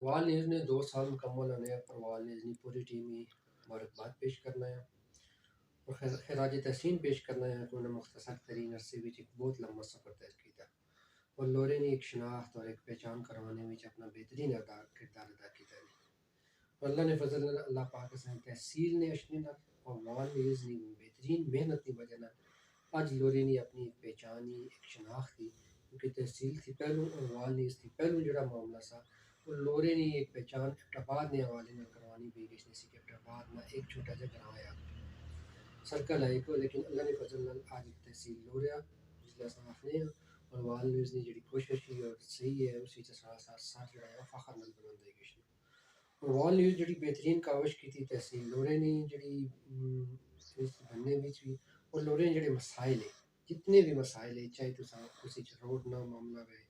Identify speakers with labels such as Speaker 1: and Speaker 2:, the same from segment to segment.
Speaker 1: وال نیوز نے 2 سال مکمل ہونے پر وال نیوز نے پوری ٹیم ہی مبارکباد پیش کرنا ہے اور خراج تحسین پیش کرنا ہے کہ انہوں نے مختصر ترین عرصے میں ایک بہت لمبا سفر طے کیا اور لورے نے ایک شناخت اور ایک پہچان کروانے میں اپنا بہترین کردار ادا کیا ہے اور اللہ نے فضل اللہ پاک سے تحصیل نے اشنی نہ اور وال نیوز نے بہترین محنت کی وجہ نہ آج لوری نے اپنی ایک پہچانی ایک شناخت تھی کیونکہ تحصیل تھی پہلو اور وال نیوز تھی پہلو جڑا معاملہ سا اور لورے نے ایک پہچان ایبٹآباد نے حوالے نہ کروانی بھی گشنے سی کہ ایبٹآباد نہ ایک چھوٹا جا گراں آیا سرکل ہے کو لیکن اللہ نے فضل نال آج ایک تحصیل لوریا جس صاف نے اور وال نیوز نے جڑی کوشش کی اور صحیح ہے اسی ساتھ ساتھ ساتھ جڑا ہے فخر نال بلند ہے گشنے اور وال نیوز جڑی بہترین کاوش کی تھی تحصیل لورے نے جڑی اس بننے وچ بھی اور لورے نے جڑے مسائل ہے جتنے بھی مسائل ہے چاہے تو کسی روڈ نہ معاملہ ہے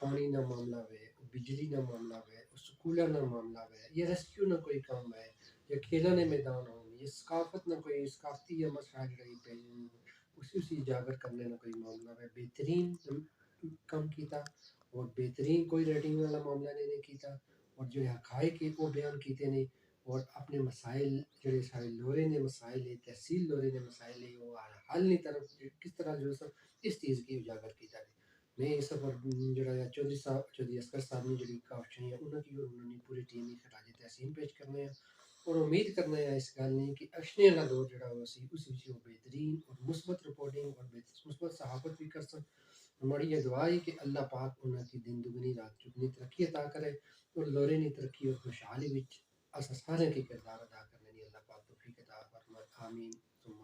Speaker 1: پانی نہ معاملہ ہے بجلی نہ معاملہ ہے سکولہ نہ معاملہ ہے یا ریسکیو نہ کوئی کام ہے یا کھیلوں نے میدان ہو یا ثقافت نہ کوئی ثقافتی یا مسئلہ جڑی اسی اجاگر کرنے نہ کوئی معاملہ ہے بہترین کام کیتا اور بہترین کوئی ریٹنگ والا معاملہ نہیں کیتا اور جو حقائق ہے وہ بیان کیتے نے اور اپنے مسائل جڑے سارے لورے نے مسائل ہے تحصیل لورے نے مسائل ہے وہ حل نہیں طرف کس طرح جو سب اس چیز کی اجاگر کیتا ہے میں اس پر جڑا ہے چودھری اصغر صاحب نے جڑی کاوشیں ہیں انہوں کی اور انہوں نے پوری ٹیم ہی خراج تحسین پیش کرنے ہیں اور امید کرنا ہے اس گل نہیں کہ اگلے والا دور جڑا ہوا سی اس وچ وہ بہترین اور مثبت رپورٹنگ اور مثبت صحافت بھی کر سن ہماری یہ دعا ہے کہ اللہ پاک انہاں کی دن دگنی رات چگنی ترقی عطا کرے اور لورے نی ترقی اور خوشحالی وچ اساں سارے کے کردار ادا کرنے دی اللہ پاک توفیق عطا فرمائے آمین ثم